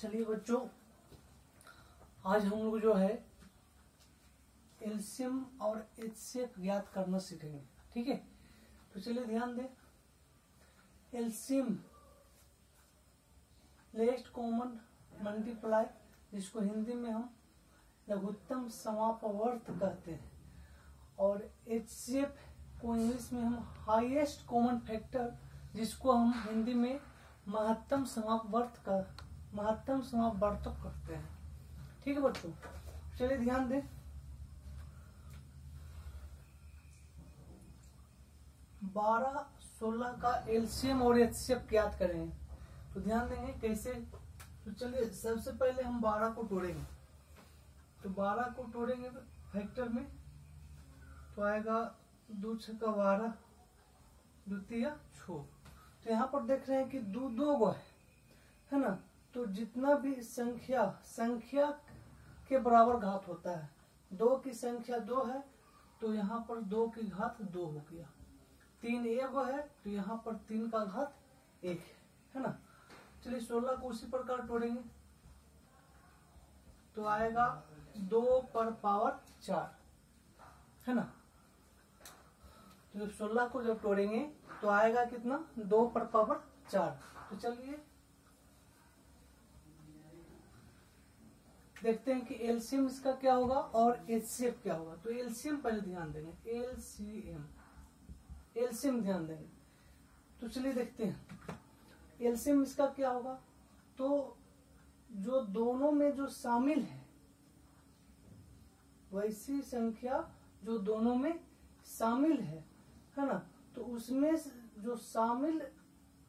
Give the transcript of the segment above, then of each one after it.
चलिए बच्चों, आज हम लोग जो है एलसीएम और एचसीएफ ज्ञात करना सीखेंगे। ठीक है, तो चलिए ध्यान दें। एलसीएम लेस्ट कॉमन मल्टीप्लाई, जिसको हिंदी में हम लघुत्तम समापवर्त कहते हैं, और एचसीएफ को इंग्लिश में हम हाईएस्ट कॉमन फैक्टर, जिसको हम हिंदी में महत्तम समापवर्तक कहते हैं। ठीक है बच्चों, चलिए ध्यान दें। 12, 16 का एलसीएम और एचसीएफ ज्ञात करेंगे, तो ध्यान देंगे कैसे। तो चलिए सबसे पहले हम 12 को तोड़ेंगे। तो 12 को तोड़ेंगे फैक्टर में, तो आएगा 2 × 12, द्वितीय छो। तो यहाँ पर देख रहे हैं कि दो गो है ना। तो जितना भी संख्या के बराबर घात होता है, 2 की संख्या 2 है तो यहाँ पर 2 की घात 2 हो गया। 3 एगो है तो यहाँ पर 3 का घात 1 है ना। चलिए 16 को उसी प्रकार तोड़ेंगे, तो आएगा 2 पर पावर 4 है ना। तो 16 को जब तोड़ेंगे तो आएगा कितना, 2 पर पावर 4। तो चलिए देखते हैं कि एलसीएम इसका क्या होगा और एचसीएफ क्या होगा। तो एलसीएम पहले ध्यान देंगे, एलसीएम ध्यान देंगे। तो चलिए देखते हैं एलसीएम इसका क्या होगा। तो जो दोनों में जो शामिल है, वैसी संख्या जो दोनों में शामिल है ना, तो उसमें जो शामिल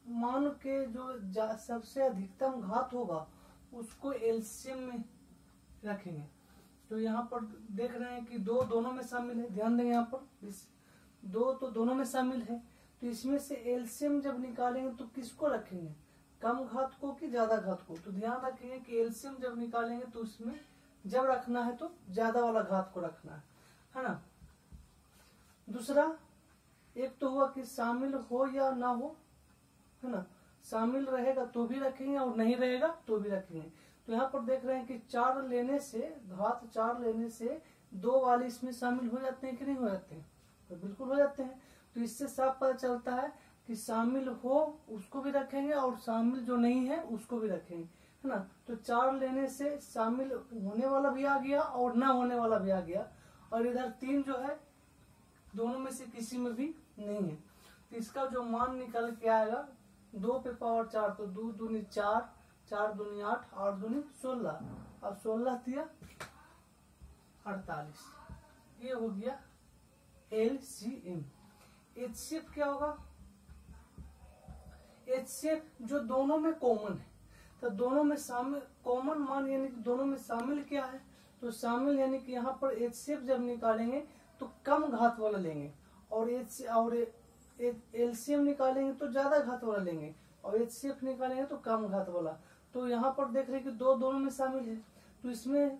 मान के जो सबसे अधिकतम घात होगा उसको एलसीएम में रखेंगे। तो यहाँ पर देख रहे हैं कि 2 दोनों में शामिल है। ध्यान देंगे, यहाँ पर 2 तो दोनों में शामिल है, तो इसमें से एलसीएम जब निकालेंगे तो किसको रखेंगे, कम घात को कि ज्यादा घात को। तो ध्यान रखेंगे कि एलसीएम जब निकालेंगे तो उसमें जब रखना है तो ज्यादा वाला घात को रखना है ना। दूसरा, एक तो हुआ कि शामिल हो या ना हो, है ना। शामिल रहेगा तो भी रखेंगे और नहीं रहेगा तो भी रखेंगे। तो यहाँ पर देख रहे हैं कि 4 लेने से, घात 4 लेने से 2 वाले इसमें शामिल हो जाते हैं कि नहीं हो जाते हैं, तो बिल्कुल हो जाते हैं। तो इससे साफ पता चलता है कि शामिल हो उसको भी रखेंगे और शामिल जो नहीं है उसको भी रखेंगे, है ना। तो 4 लेने से शामिल होने वाला भी आ गया और ना होने वाला भी आ गया, और इधर 3 जो है दोनों में से किसी में भी नहीं है। तो इसका जो मान निकल के आएगा 2 पे पावर 4, तो 2 दूनी 4, 4 दूनी 8, 8 दूनी 16, और 16 दिया 48। ये हो गया एलसीएम। एचसीएफ क्या होगा, एचसीएफ जो दोनों में कॉमन है, तो दोनों में शामिल कॉमन मान यानी कि दोनों में शामिल क्या है, तो शामिल यानी कि यहाँ पर एचसीएफ जब निकालेंगे तो कम घात वाला लेंगे, और एलसीएम निकालेंगे तो ज्यादा घात वाला लेंगे, और एचसीएफ निकालेंगे तो कम घात वाला। तो यहाँ पर देख रहे हैं कि 2 दोनों में शामिल है, तो इसमें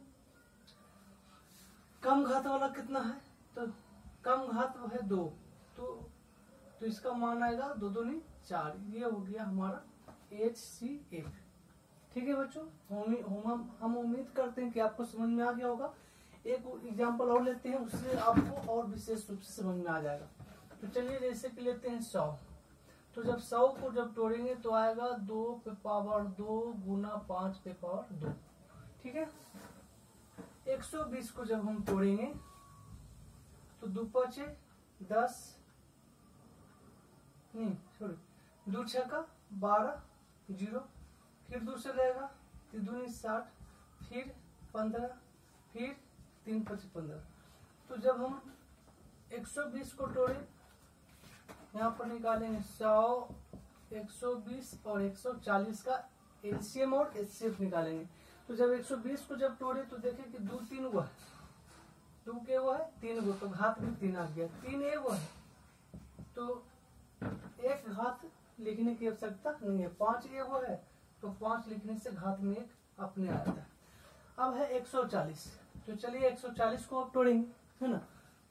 कम घात वाला कितना है, तो कम घात है 2, तो इसका मान आएगा 2 दूनी 4। ये हो गया हमारा एचसीएफ। ठीक है बच्चों, हम उम्मीद करते हैं कि आपको समझ में आ गया होगा। एक एग्जाम्पल और लेते हैं, उससे आपको और विशेष रूप से समझ में आ जाएगा। तो चलिए जैसे कि लेते हैं 100। तो जब 100 को जब तोड़ेंगे तो आएगा 2 पे पावर 2 गुना 5 पे पावर 2। ठीक है। 120 को जब हम तोड़ेंगे तो 2 5 10, नहीं सॉरी 2 6 12 0, फिर 2 से रहेगा 3 दूनी 60, फिर 15, फिर 3 5 15। तो जब हम 120 को तोड़े, यहाँ पर निकालेंगे 100, 120 और 140 का एलसीएम और एचसीएफ निकालेंगे। तो जब 120 को जब तोड़े तो देखें कि 2 3 गो है, 2 के वो है 3 गो, तो घात भी 3 आ गया। 3 एगो है तो 1 घात लिखने की आवश्यकता नहीं है। 5 एगो है तो 5 लिखने से घात में 1 अपने आता है। अब है 140, तो चलिए 140 को अब तोड़ेंगे, है ना।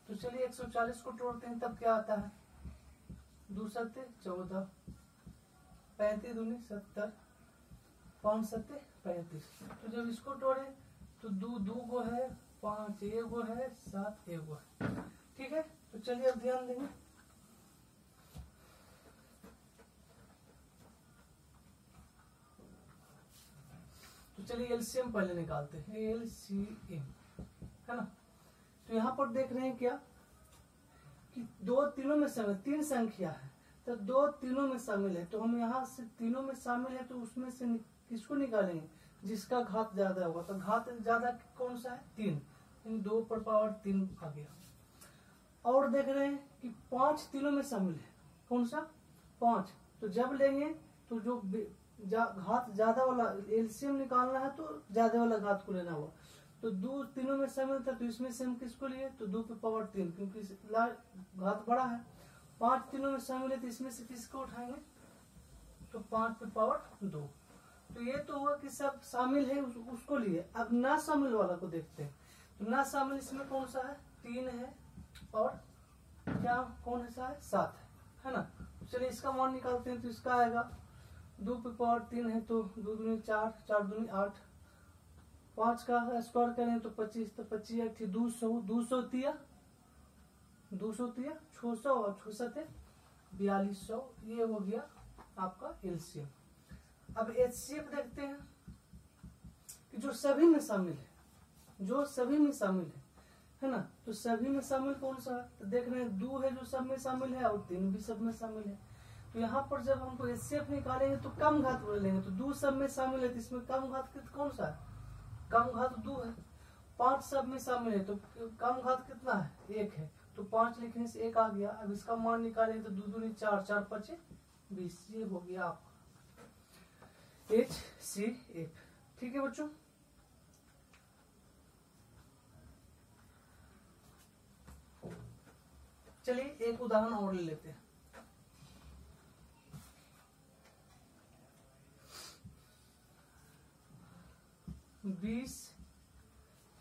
तो चलिए 140 को तोड़ते हैं, तब क्या आता है, 2 7 14, 35 दूनी 70, 5 7 35। तो जब इसको तोड़े तो 2 2 गो है, 5 1 गो है, 7 1 गो है। ठीक है, तो चलिए अब ध्यान देंगे। तो चलिए एलसीएम पहले निकालते हैं, एलसीएम है ना। तो यहाँ पर देख रहे हैं क्या कि दो तीनों में शामिल, 3 संख्या है तो 2 तीनों में शामिल है, तो हम यहाँ से तीनों में शामिल है तो उसमें से किसको निकालेंगे, जिसका घात ज्यादा होगा। तो घात ज्यादा कौन सा है, 3, 2 पर पावर 3 आ गया। और देख रहे हैं कि 5 तीनों में शामिल है, कौन सा 5। तो जब लेंगे तो जो घात ज्यादा वाला एलसीएम निकालना है तो ज्यादा वाला घात को लेना होगा। तो 2 तीनों में शामिल था तो इसमें से हम किसको लिए, तो 2 पे पावर 3, क्योंकि घात बड़ा है। 5 तीनों में शामिल है तो इसमें से किसको उठाएंगे, तो 5 पे पावर 2। तो ये तो हुआ कि सब शामिल है उसको लिए। अब ना शामिल वाला को देखते हैं। तो ना शामिल इसमें कौन सा है, 3 है और क्या कौन सा है, 7 है ना। चलिए इसका मान निकालते हैं। तो इसका आएगा 2 पे पावर 3 है तो 2 दूनी 4, 4 दूनी 8, 5 का स्क्वायर करें तो 25, तो 25 8 200, 200 तिया 600 और 6 थे 4200। ये हो गया आपका एलसीएम। अब एचसीएफ देखते हैं कि जो सभी में शामिल है, जो सभी में शामिल है ना। तो सभी में शामिल कौन सा है, तो देख रहे हैं 2 है जो सब में शामिल है और 3 भी सब में शामिल है। तो यहाँ पर जब हमको एचसीएफ निकालेंगे तो कम घात बोल लेंगे। तो 2 सब में शामिल है तो इसमें कम घात कौन सा है, कम घात 2 है। 5 सब में शामिल है तो कम घात कितना है, 1 है। तो 5 लिखने से 1 आ गया। अब इसका मान निकालेंगे तो 2 दूनी 4, 4 5 20। ये हो गया आपका HCF। ठीक है बच्चों। चलिए एक उदाहरण और ले लेते हैं। बीस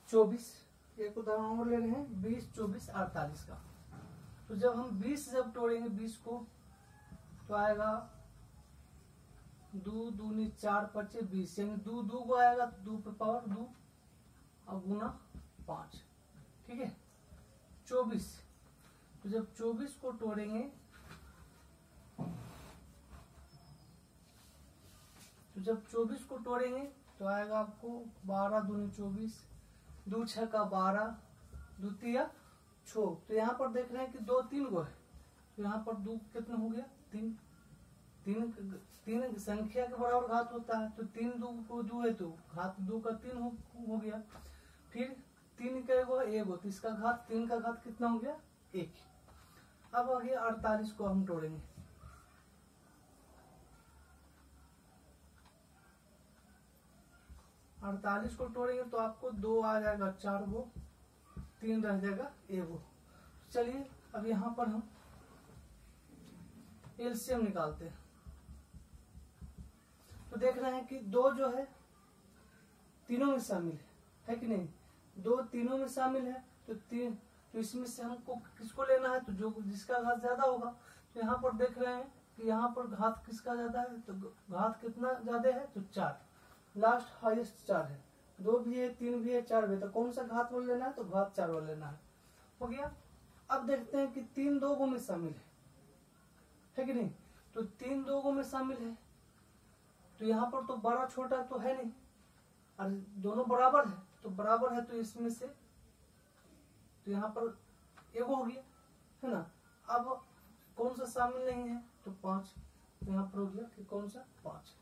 24, एक उदाहरण और ले रहे हैं 20 24 48 का। तो जब हम 20 जब तोड़ेंगे 20 को तो आएगा 2 दूनी 4 5 20, यानी 2 2 को आएगा तो 2 पे पावर 2 और गुना 5। ठीक है। 24, तो जब 24 को तोड़ेंगे तो जब 24 को तोड़ेंगे तो आएगा आपको 12 दूनी 24, 2 6 का 12, 2 3 6। तो यहाँ पर देख रहे हैं कि 2 3 गो है तो यहाँ पर 2 कितना हो गया, 3 संख्या के बराबर घात होता है। तो 3 2 को 2 है तो घात 2 का 3 हो गया। फिर 3 का 1 हो तो इसका घात 3 का घात कितना हो गया, 1। अब आगे 48 को हम तोड़ेंगे। अड़तालीस को तोड़ेंगे तो आपको 2 आ जाएगा, 4 गो 3 रह जाएगा 1 गो। चलिए अब यहाँ पर हम एलसीएम निकालते हैं। तो देख रहे हैं कि 2 जो है तीनों में शामिल है कि नहीं, 2 तीनों में शामिल है। तो इसमें से हमको किसको लेना है, तो जो जिसका घात ज्यादा होगा। तो यहाँ पर देख रहे हैं कि यहाँ पर घात किसका ज्यादा है, तो घात कितना ज्यादा है, तो 4, लास्ट हाईएस्ट 4 है। 2 भी है, 3 भी है, 4 भी है। तो कौन सा घात वाला लेना है, तो घात 4 वाला लेना है। हो गया। अब देखते हैं कि 3 2 गो में शामिल है कि नहीं। तो 3 2 गो में शामिल है तो यहाँ पर तो बड़ा छोटा तो है नहीं और दोनों बराबर है। तो बराबर है तो इसमें से तो यहाँ पर 1 हो गया है ना। अब कौन सा शामिल नहीं है, तो 5। तो यहाँ पर हो गया कि कौन सा, 5।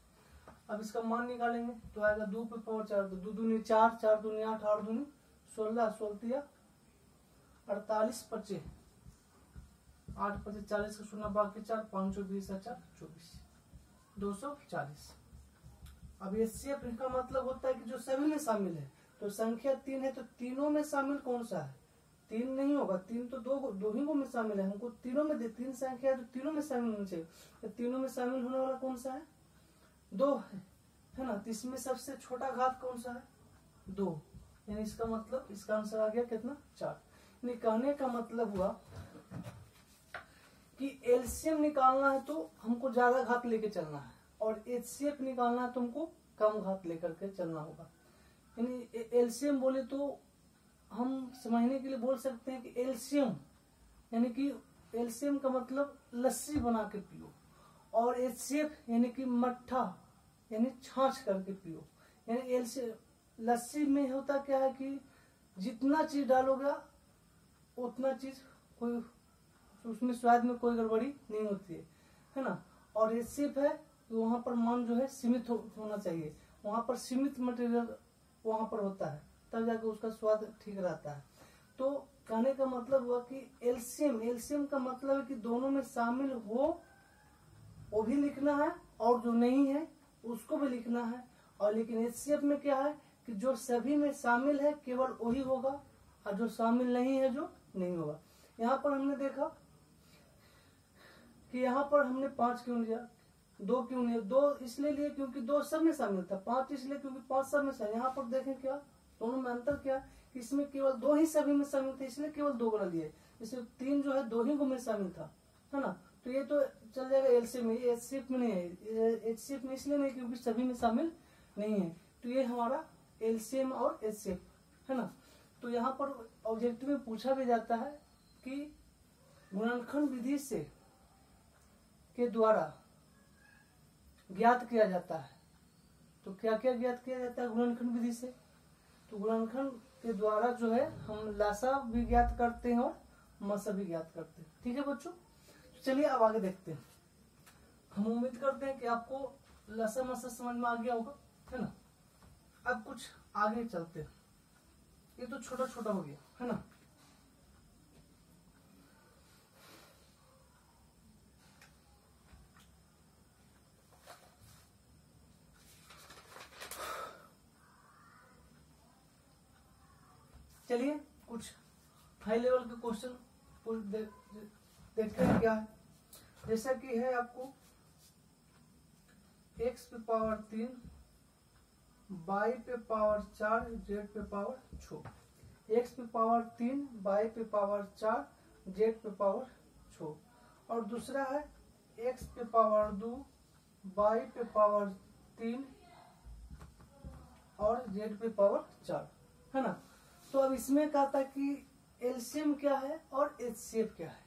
अब इसका मान निकालेंगे तो आएगा 2 पे पावर 4, तो 2 दूनी 4, 4 दूनी 8, 8 दूनी 16, 16 48 25, 8 25 40 का शून्य बाकी 4, 520 4 24, 240। अब एचसीएफ का मतलब होता है कि जो सभी में शामिल है। तो संख्या 3 है तो तीनों में शामिल कौन सा है, 3 नहीं होगा, 3 तो दो ही को में शामिल है। हमको तीनों में 3 संख्या है तो तीनों में शामिल होना चाहिए। तो तीनों में शामिल होने वाला कौन सा है, 2 है ना। तो इसमें सबसे छोटा घात कौन सा है, 2। यानी इसका मतलब इसका आंसर आ गया कितना, 4। यानी कहने का मतलब हुआ कि एलसीएम निकालना है तो हमको ज्यादा घात लेके चलना है और एचसीएफ निकालना है तो हमको कम घात लेकर के चलना होगा। यानी एलसीएम बोले तो हम समझने के लिए बोल सकते हैं कि एलसीएम यानी कि एलसीएम का मतलब लस्सी बना के पियो, और एचसीएफ यानी कि मट्ठा यानी छाछ करके पियो। यानी एलसीएम लस्सी में होता क्या है कि जितना चीज डालोगे उतना चीज कोई उसमें स्वाद में कोई गड़बड़ी नहीं होती है ना। और एचसीएफ है तो वहां पर मान जो है सीमित होना चाहिए, वहां पर सीमित मटेरियल वहां पर होता है, तब जाके उसका स्वाद ठीक रहता है। तो कहने का मतलब हुआ कि एलसीएम का मतलब है कि दोनों में शामिल हो वो भी लिखना है और जो नहीं है उसको भी लिखना है। और लेकिन एचसीएफ में क्या है कि जो सभी में शामिल है केवल वही होगा, और जो शामिल नहीं है जो नहीं होगा। यहाँ पर हमने देखा कि यहाँ पर हमने 5 क्यों लिया, 2 क्यों लिया? 2 इसलिए लिए क्योंकि 2 सब में शामिल था, 5 इसलिए क्योंकि 5 सब में शामिल। यहाँ पर देखें क्या दोनों में अंतर क्या, इसमें केवल 2 ही सभी में शामिल थे इसलिए केवल 2 गुना लिए। इसमें 3 जो है 2 ही में शामिल था, है ना। तो ये तो चल जाएगा एलसीएम में, ये एचसीएफ में नहीं है। एचसीएफ में इसलिए नहीं क्योंकि सभी में शामिल नहीं है। तो ये हमारा एलसीएम और एचसीएफ है ना। तो यहाँ पर ऑब्जेक्टिव में पूछा भी जाता है कि गुणनखंड विधि से के द्वारा ज्ञात किया जाता है। तो क्या क्या ज्ञात किया जाता है गुणनखंड विधि से? तो गुणनखंड के द्वारा जो है हम लासा भी ज्ञात करते हैं और मसा भी ज्ञात करते हैं। ठीक है बच्चों, तो चलिए अब आगे देखते हैं। हम उम्मीद करते हैं कि आपको लासा मसा समझ में आ गया होगा, है ना। अब कुछ आगे चलते हैं। ये तो छोटा छोटा हो गया, है ना। चलिए कुछ हाई लेवल के क्वेश्चन देखते हैं क्या है। जैसा कि है आपको x पे पावर 3, y पे पावर 4, z पे पावर 6। x पे पावर 3, y पे पावर 4, z पे पावर 6। और दूसरा है x पे पावर 2, y पे पावर 3 और z पे पावर 4, है ना। तो अब इसमें कहा था कि एलसीएम क्या है और एचसीएफ क्या है।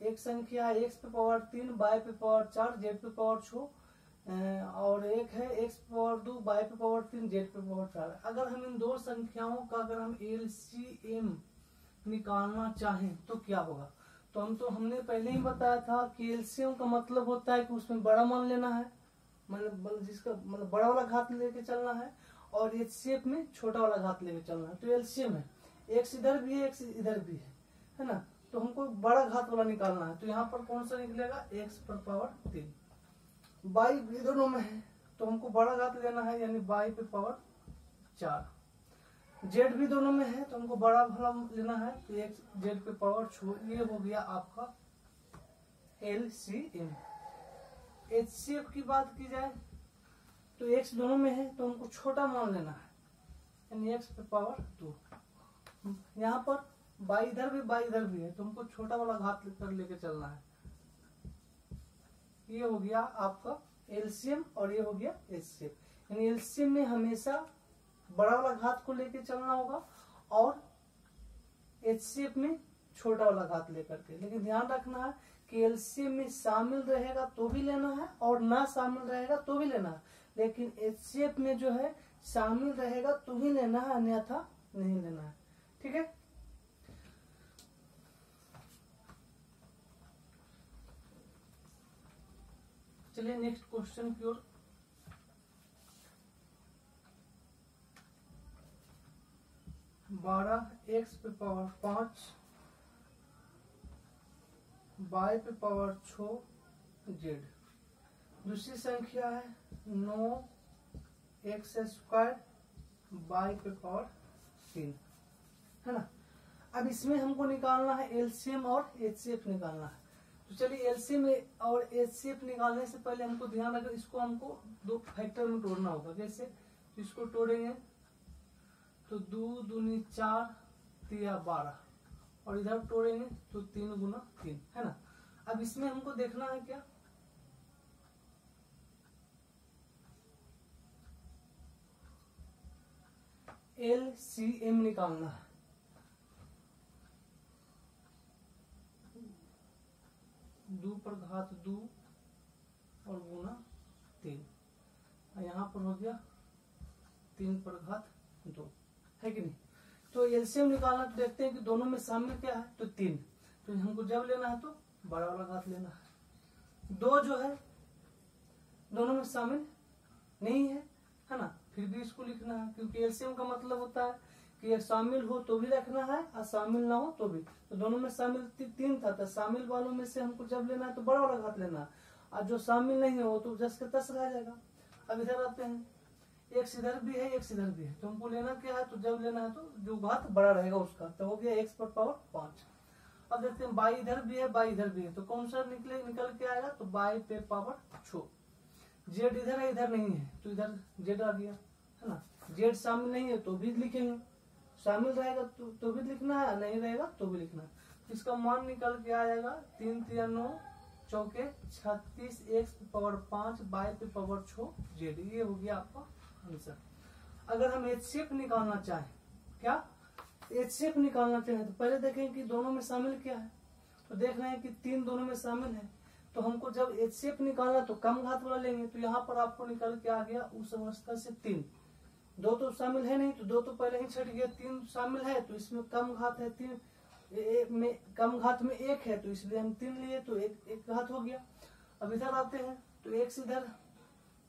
एक संख्या है x पे पावर 3, y पे पावर 4, z पे पावर 6, और एक है x पे पावर 2, y पे पावर 3, z पे पावर 4। अगर हम इन दो संख्याओं का अगर हम एलसीएम निकालना चाहें तो क्या होगा? तो हमने पहले ही बताया था कि एलसीएम का मतलब होता है कि उसमें बड़ा मान लेना है, मतलब जिसका मतलब बड़ा वाला घात लेके चलना है, और एचसीएफ में छोटा वाला घात लेके चलना है। तो एलसीएम है, x इधर भी है x इधर भी है ना। तो हमको बड़ा घात वाला निकालना है। तो यहाँ पर कौन सा निकलेगा? x पर पावर 3। y भी दोनों में है तो हमको बड़ा घात लेना है, यानी y पे पावर 4। z भी दोनों में है तो हमको बड़ा वाला लेना है, तो x z पे पावर 6। ये हो गया आपका एलसीएम। एचसीएफ की बात की जाए तो x दोनों में है तो हमको छोटा मान लेना है, यानी x पे पावर 2। यहाँ पर y इधर भी है तो हमको छोटा वाला घात कर लेके चलना है। ये हो गया आपका एलसीएम और ये हो गया एचसीएफ। यानी एलसीएम में हमेशा बड़ा वाला घात को लेके चलना होगा और एचसीएफ में छोटा वाला घात लेकर के। लेकिन ध्यान रखना है कि एलसीएम में शामिल रहेगा तो भी लेना है और ना शामिल रहेगा तो भी लेना है, लेकिन एचसीएफ में जो है शामिल रहेगा तो ही लेना है, अन्यथा नहीं लेना है। ठीक है, चलिए नेक्स्ट क्वेश्चन की ओर। बारह एक्स पे पावर 5, y पे पावर 6 z। दूसरी संख्या है 9 एक्स स्क्वायर y पे पावर 3, है ना। अब इसमें हमको निकालना है एलसीएम और एचसीएफ निकालना है। तो चलिए एलसीएम और एचसीएफ निकालने से पहले हमको ध्यान रखना, इसको हमको दो फैक्टर में तोड़ना होगा। जैसे इसको तोड़ेंगे तो 2 दूनी 4 तिया 12, और इधर तोड़ेंगे तो 3 गुना 3, है ना। अब इसमें हमको देखना है क्या LCM निकालना है। दो पर घात 2 और गुना 3, यहाँ पर हो गया 3 पर घात 2, है कि नहीं। तो एलसीएम निकालना, तो देखते हैं कि दोनों में शामिल क्या है, तो 3। तो हमको जब लेना है तो बड़ा वाला घात लेना है। 2 जो है दोनों में शामिल नहीं है ना, फिर भी इसको लिखना है, क्योंकि एलसीएम का मतलब होता है कि एक शामिल हो तो भी रखना है और शामिल ना हो तो भी। तो दोनों में शामिल 3 था, तो शामिल वालों में से हमको जब लेना है तो बड़ा वाला घात लेना है, और जो शामिल नहीं है वो तो 10 के 10 रह जाएगा। अब इधर आते हैं, x इधर भी है x इधर भी है, तो हमको लेना क्या है, तो जब लेना है तो जो घात बड़ा रहेगा उसका, तो हो गया x पर पावर 5। अब देखते हैं y इधर भी है y इधर भी है, तो कौन सा निकल के आएगा, तो y पे पावर 6। z इधर है इधर नहीं है, तो इधर z आ गया, है ना। z शामिल नहीं है तो भी लिखेंगे, शामिल रहेगा तो भी लिखना है, नहीं रहेगा तो भी लिखना है। इसका मान निकल के आ जाएगा 3 3 9 चौके 36, x पे पावर 5 y पे पावर 6 z। ये हो गया आपका आंसर। अगर हम HCF निकालना चाहें, क्या HCF निकालना चाहें, तो पहले देखें कि दोनों में शामिल क्या है। तो देख रहे हैं कि 3 दोनों में शामिल है, तो हमको जब HCF निकालना तो कम घात वाला लेंगे। तो यहाँ पर आपको निकल के आ गया उस अवस्था से 3। 2 तो शामिल है नहीं, तो 2 तो पहले ही छट गया, 3 शामिल है तो इसमें कम घात है, 3 में कम घात में 1 है, तो इसलिए हम 3 लिए, तो एक घात हो गया। अब इधर आते हैं, तो x इधर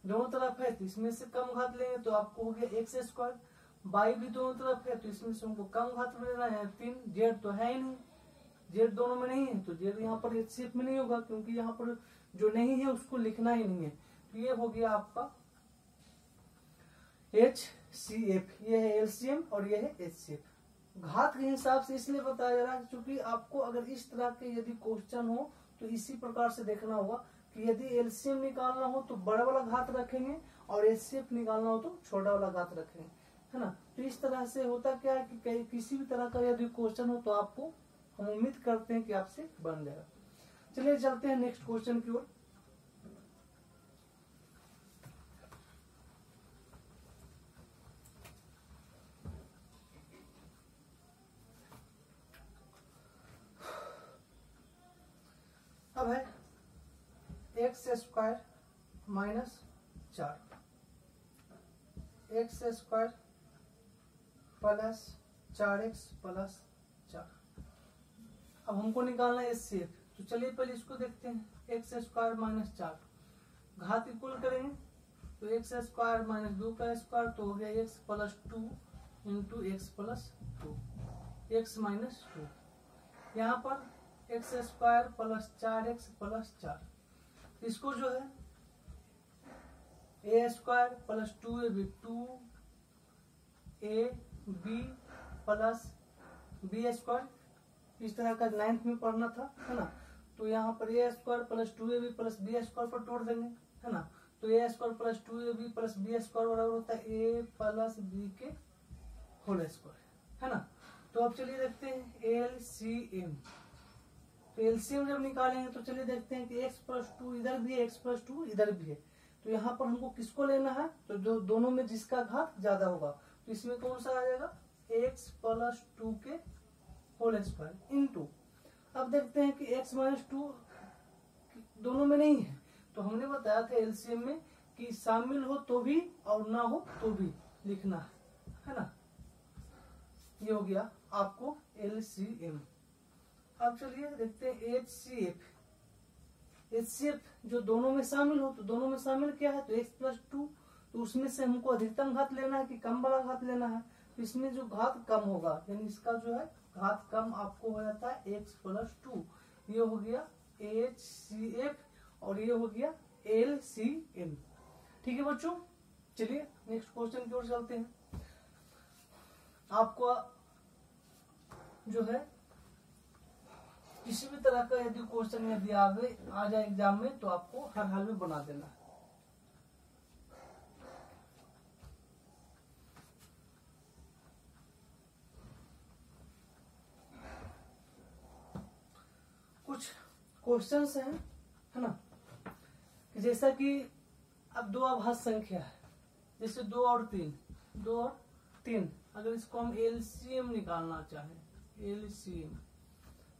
दोनों तरफ है, तो इसमें से कम घात लेंगे तो आपको हो गया x²। y भी दोनों तरफ है, तो इसमें से हमको कम घात लेना है 3। z तो है ही नहीं, z दोनों में नहीं है, तो z यहाँ पर HCF में नहीं होगा, क्योंकि यहाँ पर जो नहीं है उसको लिखना ही नहीं है। तो ये हो गया आपका HCF, ये है LCM और ये है HCF। घात के हिसाब से इसलिए बताया जा रहा है क्योंकि आपको अगर इस तरह के यदि क्वेश्चन हो तो इसी प्रकार से देखना होगा कि यदि LCM निकालना हो तो बड़ा वाला घात रखेंगे और HCF निकालना हो तो छोटा वाला घात रखेंगे, है ना। तो इस तरह से होता क्या है कि किसी भी तरह का यदि क्वेश्चन हो तो आपको हम उम्मीद करते हैं कि आपसे बन जाएगा। चलिए चलते हैं नेक्स्ट क्वेश्चन की ओर। अब है x² minus 4, x² plus 4x plus 4। अब हमको निकालना है HCF, तो चलिए पहले इसको देखते हैं। x² माइनस 4 घात इक्वल करेंगे, तो x² माइनस 2 का स्क्वायर, तो हो गया x plus 2 into x plus 2, x minus 2। यहाँ पर x² प्लस 4x प्लस 4, इसको जो है a² plus 2ab 2ab plus b², इस तरह का 9th में पढ़ना था, है ना। तो यहाँ पर a² plus 2ab plus b² पर तोड़ देंगे, है ना। तो a² plus 2ab plus b² बराबर होता है a प्लस b के होल स्क्वायर, है ना। तो अब चलिए देखते हैं LCM। तो एलसीएम जब निकालेंगे तो चलिए देखते हैं कि x प्लस 2 इधर भी है, x प्लस 2 इधर भी है, तो यहाँ पर हमको किसको लेना है, तो जो दोनों में जिसका घात ज्यादा होगा, तो इसमें कौन सा आ जाएगा, x प्लस 2 के होल स्क्वायर इंटू। अब देखते हैं कि x माइनस 2 दोनों में नहीं है, तो हमने बताया था एलसीएम में कि शामिल हो तो भी और ना हो तो भी लिखना है ना। ये हो गया आपको LCM। अब चलिए देखते हैं HCF। HCF जो दोनों में शामिल हो, तो दोनों में शामिल क्या है, तो x प्लस 2, तो उसमें से हमको अधिकतम घात लेना है कि कम वाला घात लेना है। तो इसमें जो घात कम होगा, यानी इसका जो है घात कम आपको हो जाता है x प्लस 2। ये हो गया HCF और ये हो गया LCM। ठीक है बच्चों, चलिए नेक्स्ट क्वेश्चन की ओर चलते हैं। आपको जो है किसी भी तरह का यदि क्वेश्चन यदि आ जाए एग्जाम में, तो आपको हर हाल में बना देना है। कुछ क्वेश्चंस हैं, है ना, कि जैसा कि अब 2 अभाज्य संख्या है, जैसे 2 और 3, 2 और 3 अगर इसको हम एलसीएम निकालना चाहें, एलसीएम,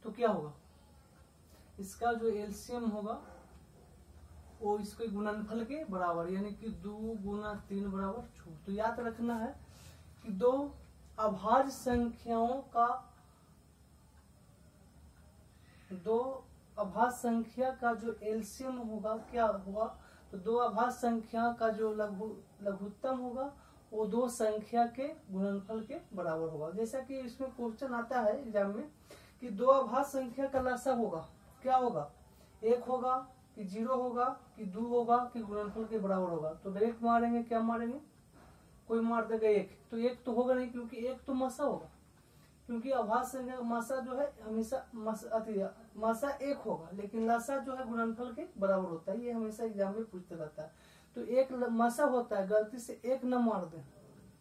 तो क्या होगा, इसका जो एलसीएम होगा वो इसके गुणनफल के बराबर, यानी कि 2 गुना 3 बराबर 6। तो याद रखना है कि दो अभाज्य संख्या का जो एलसीएम होगा क्या होगा, तो दो अभाज्य संख्या का जो लघुत्तम होगा वो दो संख्या के गुणनफल के बराबर होगा। जैसा कि इसमें क्वेश्चन आता है एग्जाम में कि दो अभाज्य संख्या का लसा होगा, क्या होगा, 1 होगा कि 0 होगा कि 2 होगा कि गुणनफल के बराबर होगा। तो डायरेक्ट मारेंगे, क्या मारेंगे, कोई मार देगा 1, तो 1 तो होगा नहीं क्योंकि 1 तो मासा होगा, क्योंकि अभाज्य संख्या मासा जो है हमेशा मासा 1 होगा, लेकिन लसा जो है गुणनफल के बराबर होता है। ये हमेशा एग्जाम में पूछते रहता है। तो 1 मासा होता है, गलती से 1 न मार दें,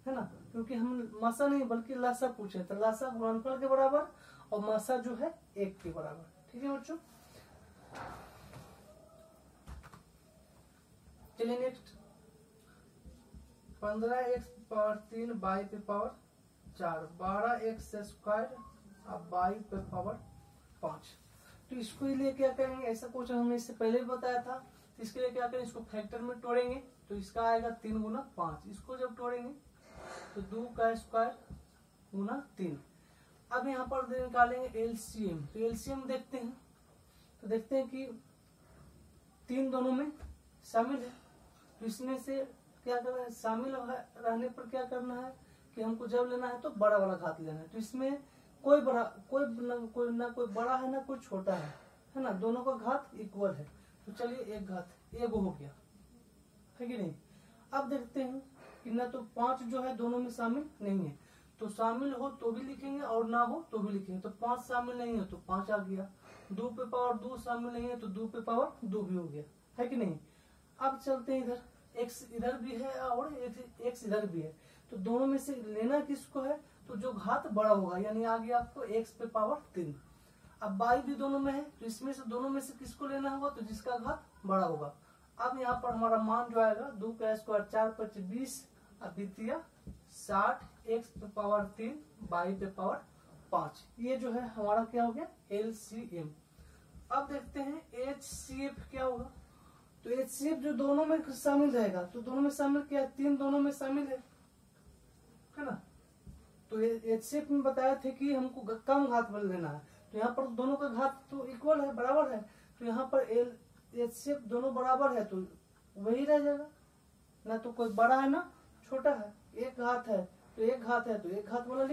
है ना, क्योंकि हम मासा नहीं बल्कि लसा पूछे, तो लसा गुणनफल के बराबर और मासा जो है 1 के बराबर। ठीक है बच्चों, चलिए नेक्स्ट, 15x पावर 3 y पे पावर 4, 12x स्क्वायर अब y पे पावर 5। तो इसको लिए क्या करेंगे, ऐसा क्वेश्चन हमने इससे पहले भी बताया था। तो इसके लिए क्या करें, इसको फैक्टर में तोड़ेंगे तो इसका आएगा 3 गुना 5। इसको जब तोड़ेंगे तो 2 का स्क्वायर गुना 3। अब यहाँ पर निकालेंगे एलसीएम। तो एलसीएम देखते हैं, तो देखते हैं कि 3 दोनों में शामिल है। तो इसमें से क्या करना है, शामिल रहने पर क्या करना है कि हमको जब लेना है तो बड़ा वाला घात लेना है। तो इसमें कोई बड़ा है ना कोई छोटा है ना, दोनों का घात इक्वल है। तो चलिए एक घात एगो हो गया, है कि नहीं। अब देखते हैं कि ना तो 5 जो है दोनों में शामिल नहीं है, तो शामिल हो तो भी लिखेंगे और ना हो तो भी लिखेंगे। तो 5 शामिल नहीं है तो 5 आ गया, 2 पे पावर 2 शामिल नहीं है तो 2 पे पावर 2 भी हो गया, है कि नहीं। अब चलते हैं इधर, x इधर भी है और x इधर भी है, तो दोनों में से लेना किसको है, तो जो घात बड़ा होगा, यानी आ गया आपको x पे पावर 3। अब y भी दोनों में है, तो इसमें से दोनों में से किसको लेना होगा, तो जिसका घात बड़ा होगा। अब यहाँ पर हमारा मान जो आएगा 2 का स्क्वायर 4 5 20 अद्वितीय 60 x पे पावर 3 y पे पावर 5। ये जो है हमारा क्या हो गया, एलसीएम। अब देखते हैं एचसीएफ क्या होगा। तो एचसीएफ जो दोनों में शामिल रहेगा, तो दोनों में शामिल क्या है, 3 दोनों में शामिल है ना। तो एचसीएफ में बताया थे कि हमको कम घात वाला लेना है, तो यहाँ पर दोनों का घात तो इक्वल है, बराबर है। तो यहाँ पर एचसीएफ दोनों बराबर है तो वही रह जाएगा, ना तो कोई बड़ा है ना छोटा है। एक घात है तो एक घात है तो एक घात वाला